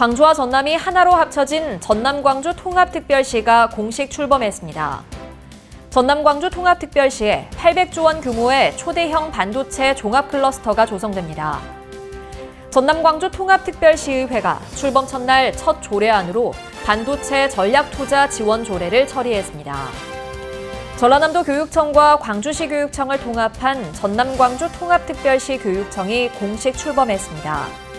광주와 전남이 하나로 합쳐진 전남-광주 통합특별시가 공식 출범했습니다. 전남-광주 통합특별시에 800조 원 규모의 초대형 반도체 종합 클러스터가 조성됩니다. 전남-광주 통합특별시의회가 출범 첫날 첫 조례안으로 반도체 전략투자 지원 조례를 처리했습니다. 전라남도 교육청과 광주시 교육청을 통합한 전남-광주 통합특별시 교육청이 공식 출범했습니다.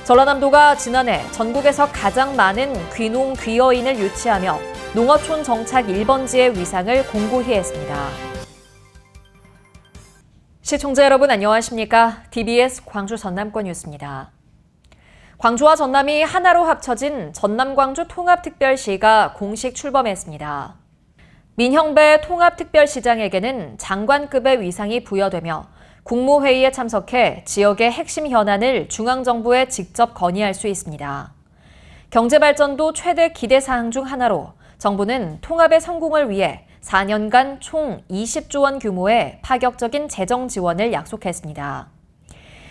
전라남도가 지난해 전국에서 가장 많은 귀농 귀여인을 유치하며 농어촌 정착 1번지의 위상을 공고히 했습니다. 시청자 여러분 안녕하십니까? DBS 광주 전남권 뉴스입니다. 광주와 전남이 하나로 합쳐진 전남-광주 통합특별시가 공식 출범했습니다. 민형배 통합특별시장에게는 장관급의 위상이 부여되며 국무회의에 참석해 지역의 핵심 현안을 중앙정부에 직접 건의할 수 있습니다. 경제발전도 최대 기대사항 중 하나로 정부는 통합의 성공을 위해 4년간 총 20조 원 규모의 파격적인 재정 지원을 약속했습니다.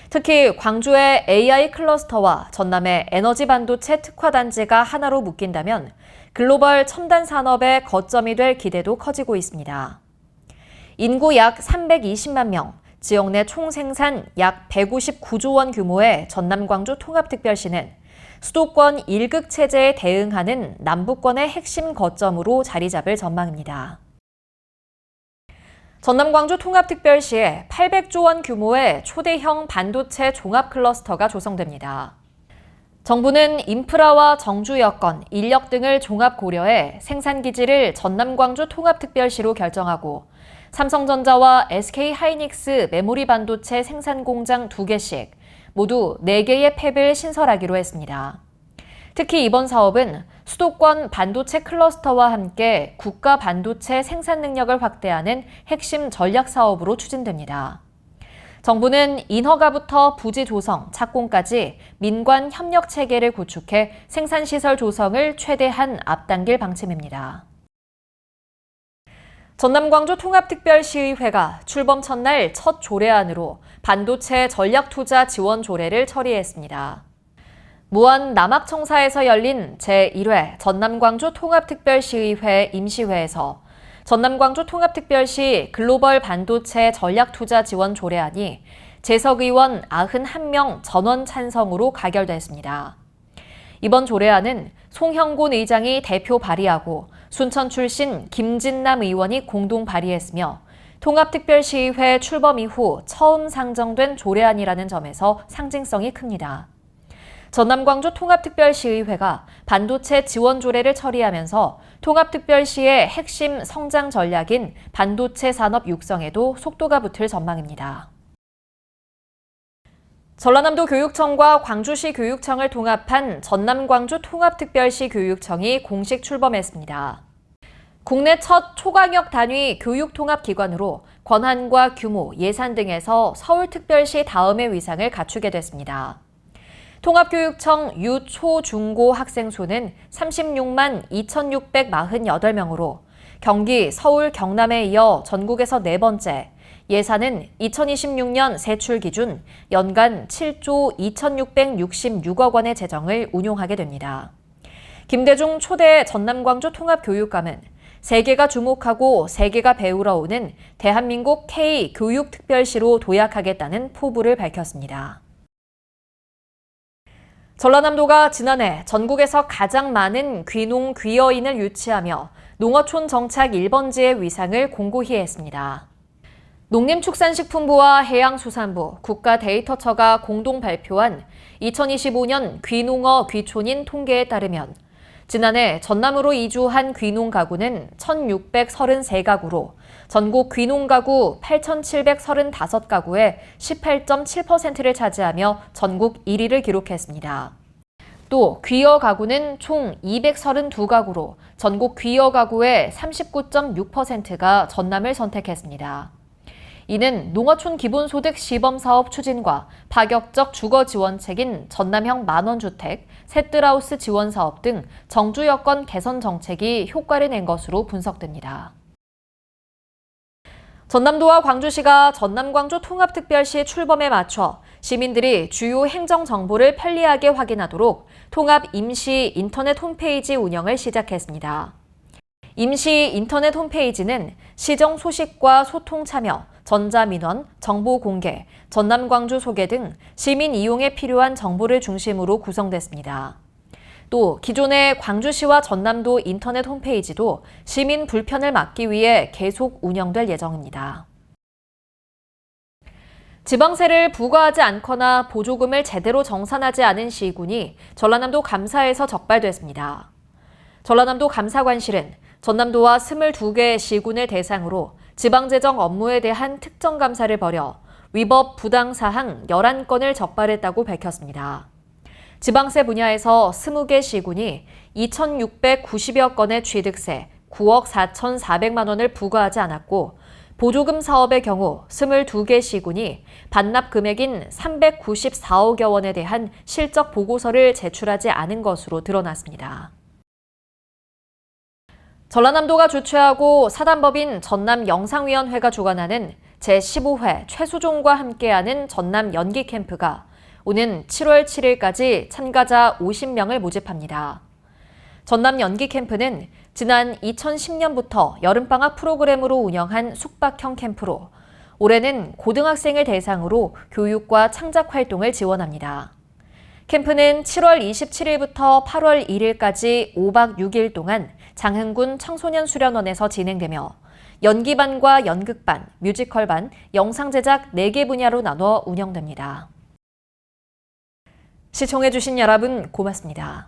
특히 광주의 AI 클러스터와 전남의 에너지 반도체 특화단지가 하나로 묶인다면 글로벌 첨단 산업의 거점이 될 기대도 커지고 있습니다. 인구 약 320만 명, 지역 내 총생산 약 159조 원 규모의 전남-광주 통합특별시는 수도권 1극 체제에 대응하는 남부권의 핵심 거점으로 자리 잡을 전망입니다. 전남-광주 통합특별시에 800조 원 규모의 초대형 반도체 종합 클러스터가 조성됩니다. 정부는 인프라와 정주 여건, 인력 등을 종합 고려해 생산기지를 전남-광주 통합특별시로 결정하고 삼성전자와 SK하이닉스 메모리 반도체 생산 공장 2개씩 모두 4개의 팹을 신설하기로 했습니다. 특히 이번 사업은 수도권 반도체 클러스터와 함께 국가 반도체 생산 능력을 확대하는 핵심 전략 사업으로 추진됩니다. 정부는 인허가부터 부지 조성, 착공까지 민관 협력 체계를 구축해 생산시설 조성을 최대한 앞당길 방침입니다. 전남-광주 통합특별시의회가 출범 첫날 첫 조례안으로 반도체 전략투자 지원 조례를 처리했습니다. 무안 남학청사에서 열린 제1회 전남-광주 통합특별시의회 임시회에서 전남-광주 통합특별시 글로벌 반도체 전략투자 지원 조례안이 재석 의원 91명 전원 찬성으로 가결됐습니다. 이번 조례안은 송형곤 의장이 대표 발의하고 순천 출신 김진남 의원이 공동 발의했으며 통합특별시의회 출범 이후 처음 상정된 조례안이라는 점에서 상징성이 큽니다. 전남-광주 통합특별시의회가 반도체 지원 조례를 처리하면서 통합특별시의 핵심 성장 전략인 반도체 산업 육성에도 속도가 붙을 전망입니다. 전라남도 교육청과 광주시 교육청을 통합한 전남-광주 통합특별시 교육청이 공식 출범했습니다. 국내 첫 초광역 단위 교육통합기관으로 권한과 규모, 예산 등에서 서울특별시 다음의 위상을 갖추게 됐습니다. 통합교육청 유, 초, 중고 학생 수는 36만 2,648명으로 경기, 서울, 경남에 이어 전국에서 네 번째, 예산은 2026년 세출 기준 연간 7조 2,666억 원의 재정을 운용하게 됩니다. 김대중 초대 전남-광주 통합교육감은 세계가 주목하고 세계가 배우러 오는 대한민국 K교육특별시로 도약하겠다는 포부를 밝혔습니다. 전라남도가 지난해 전국에서 가장 많은 귀농 귀여인을 유치하며 농어촌 정착 1번지의 위상을 공고히 했습니다. 농림축산식품부와 해양수산부, 국가데이터처가 공동 발표한 2025년 귀농어 귀촌인 통계에 따르면 지난해 전남으로 이주한 귀농 가구는 1,633가구로 전국 귀농 가구 8,735가구의 18.7%를 차지하며 전국 1위를 기록했습니다. 또 귀여 가구는 총 232가구로 전국 귀여 가구의 39.6%가 전남을 선택했습니다. 이는 농어촌 기본소득 시범사업 추진과 파격적 주거 지원책인 전남형 만원주택, 셋들하우스 지원사업 등 정주 여건 개선 정책이 효과를 낸 것으로 분석됩니다. 전남도와 광주시가 전남-광주 통합특별시 출범에 맞춰 시민들이 주요 행정 정보를 편리하게 확인하도록 통합 임시 인터넷 홈페이지 운영을 시작했습니다. 임시 인터넷 홈페이지는 시정 소식과 소통 참여, 전자민원, 정보 공개, 전남-광주 소개 등 시민 이용에 필요한 정보를 중심으로 구성됐습니다. 또 기존의 광주시와 전남도 인터넷 홈페이지도 시민 불편을 막기 위해 계속 운영될 예정입니다. 지방세를 부과하지 않거나 보조금을 제대로 정산하지 않은 시군이 전라남도 감사에서 적발됐습니다. 전라남도 감사관실은 전남도와 22개 시군을 대상으로 지방재정 업무에 대한 특정 감사를 벌여 위법 부당사항 11건을 적발했다고 밝혔습니다. 지방세 분야에서 20개 시군이 2,690여 건의 취득세 9억 4,400만 원을 부과하지 않았고 보조금 사업의 경우 22개 시군이 반납 금액인 394억여 원에 대한 실적 보고서를 제출하지 않은 것으로 드러났습니다. 전라남도가 주최하고 사단법인 전남영상위원회가 주관하는 제15회 최수종과 함께하는 전남 연기 캠프가 오는 7월 7일까지 참가자 50명을 모집합니다. 전남 연기 캠프는 지난 2010년부터 여름방학 프로그램으로 운영한 숙박형 캠프로 올해는 고등학생을 대상으로 교육과 창작 활동을 지원합니다. 캠프는 7월 27일부터 8월 1일까지 5박 6일 동안 장흥군 청소년수련원에서 진행되며 연기반과 연극반, 뮤지컬반, 영상제작 4개 분야로 나눠 운영됩니다. 시청해주신 여러분 고맙습니다.